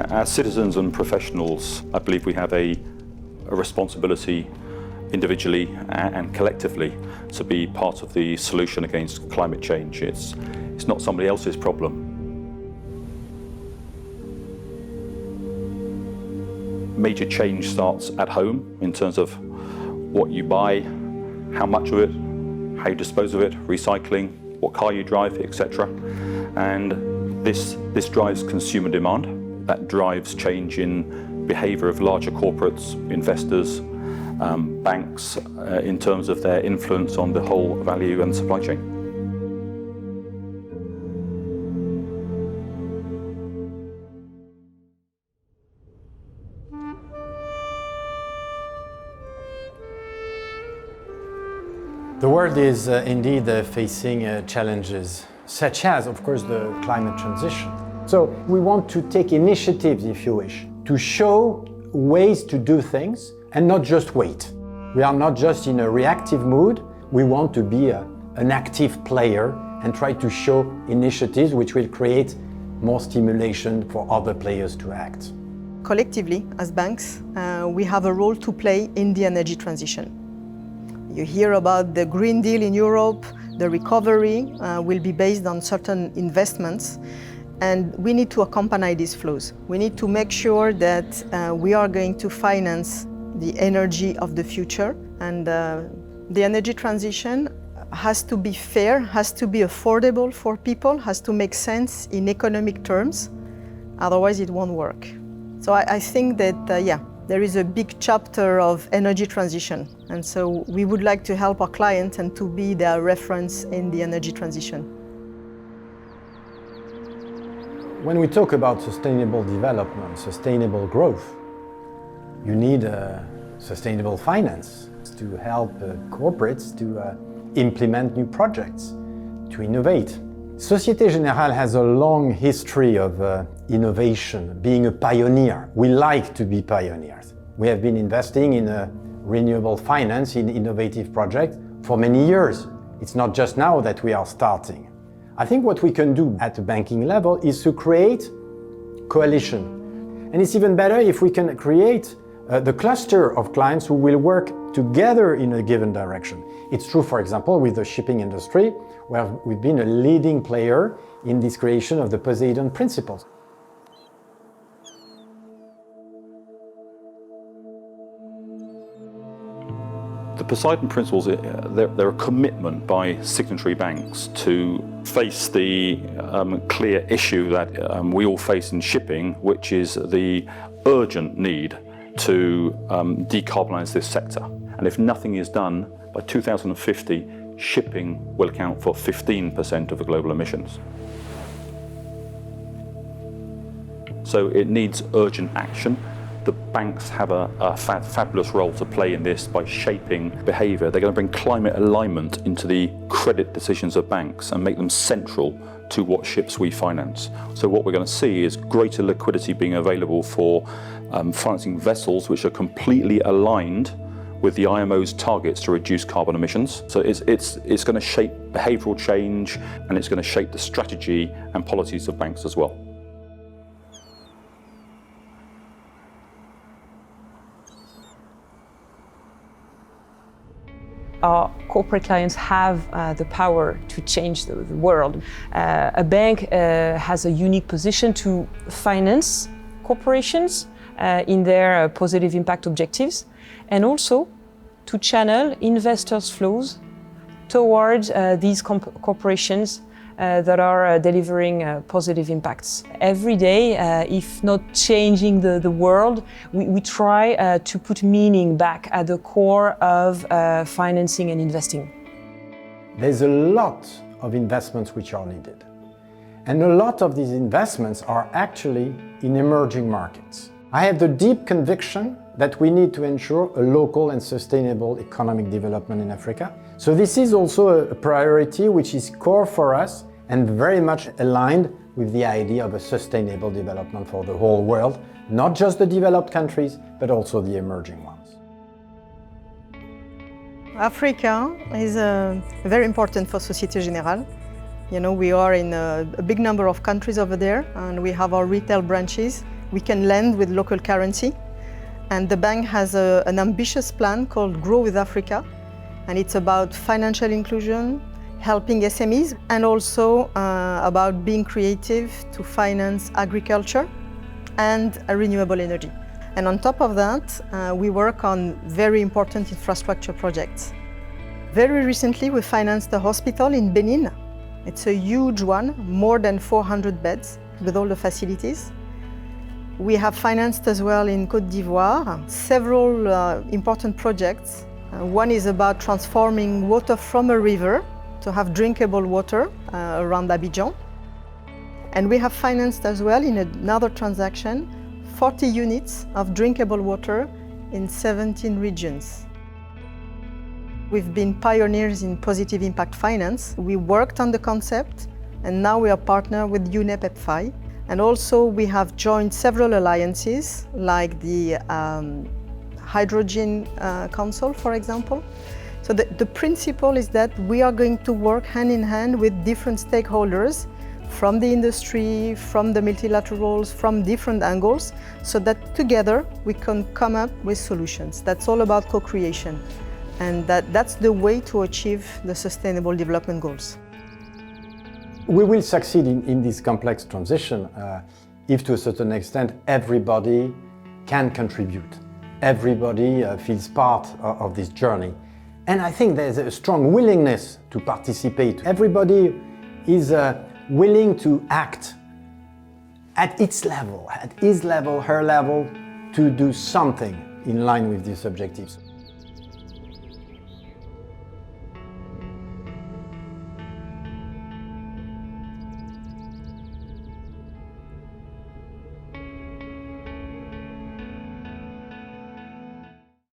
As citizens and professionals, I believe we have a responsibility individually and collectively to be part of the solution against climate change. It's not somebody else's problem. Major change starts at home in terms of what you buy, how much of it, how you dispose of it, recycling, what car you drive, etc. And this drives consumer demand. That drives change in behaviour of larger corporates, investors, banks, in terms of their influence on the whole value and supply chain. The world is indeed facing challenges, such as, of course, the climate transition. So we want to take initiatives, if you wish, to show ways to do things and not just wait. We are not just in a reactive mood. We want to be an active player and try to show initiatives which will create more stimulation for other players to act. Collectively, as banks, we have a role to play in the energy transition. You hear about the Green Deal in Europe. The recovery will be based on certain investments, and we need to accompany these flows. We need to make sure that we are going to finance the energy of the future, and the energy transition has to be fair, has to be affordable for people, has to make sense in economic terms, otherwise it won't work. So I think that, there is a big chapter of energy transition, and so we would like to help our clients and to be their reference in the energy transition. When we talk about sustainable development, sustainable growth, you need sustainable finance to help corporates to implement new projects, to innovate. Societe Generale has a long history of innovation, being a pioneer. We like to be pioneers. We have been investing in renewable finance, in innovative projects for many years. It's not just now that we are starting. I think what we can do at the banking level is to create coalition. And it's even better if we can create the cluster of clients who will work together in a given direction. It's true, for example, with the shipping industry, where we've been a leading player in this creation of the Poseidon Principles. The Poseidon Principles, they're a commitment by signatory banks to face the clear issue that we all face in shipping, which is the urgent need to decarbonise this sector. And if nothing is done, by 2050, shipping will account for 15% of the global emissions. So it needs urgent action. The banks have a fabulous role to play in this by shaping behaviour. They're going to bring climate alignment into the credit decisions of banks and make them central to what ships we finance. So what we're going to see is greater liquidity being available for financing vessels which are completely aligned with the IMO's targets to reduce carbon emissions. So it's going to shape behavioural change, and it's going to shape the strategy and policies of banks as well. Our corporate clients have the power to change the world. A bank has a unique position to finance corporations in their positive impact objectives, and also to channel investors' flows towards these corporations that are delivering positive impacts. Every day, if not changing the world, we try to put meaning back at the core of financing and investing. There's a lot of investments which are needed. And a lot of these investments are actually in emerging markets. I have the deep conviction that we need to ensure a local and sustainable economic development in Africa. So this is also a priority which is core for us and very much aligned with the idea of a sustainable development for the whole world, not just the developed countries, but also the emerging ones. Africa is very important for Societe Generale. You know, we are in a big number of countries over there, and we have our retail branches. We can lend with local currency. And the bank has an ambitious plan called Grow with Africa. And it's about financial inclusion, helping SMEs, and also about being creative to finance agriculture and renewable energy. And on top of that, we work on very important infrastructure projects. Very recently, we financed a hospital in Benin. It's a huge one, more than 400 beds with all the facilities. We have financed as well in Côte d'Ivoire several important projects. One is about transforming water from a river to have drinkable water around Abidjan. And we have financed as well in another transaction 40 units of drinkable water in 17 regions. We've been pioneers in positive impact finance. We worked on the concept, and now we are partnered with UNEP EPFI. And also we have joined several alliances, like the Hydrogen Council, for example. So the principle is that we are going to work hand in hand with different stakeholders from the industry, from the multilaterals, from different angles, so that together we can come up with solutions. That's all about co-creation. And that's the way to achieve the Sustainable Development Goals. We will succeed in this complex transition if, to a certain extent, everybody can contribute. Everybody feels part of this journey. And I think there's a strong willingness to participate. Everybody is willing to act at its level, at his level, her level, to do something in line with these objectives.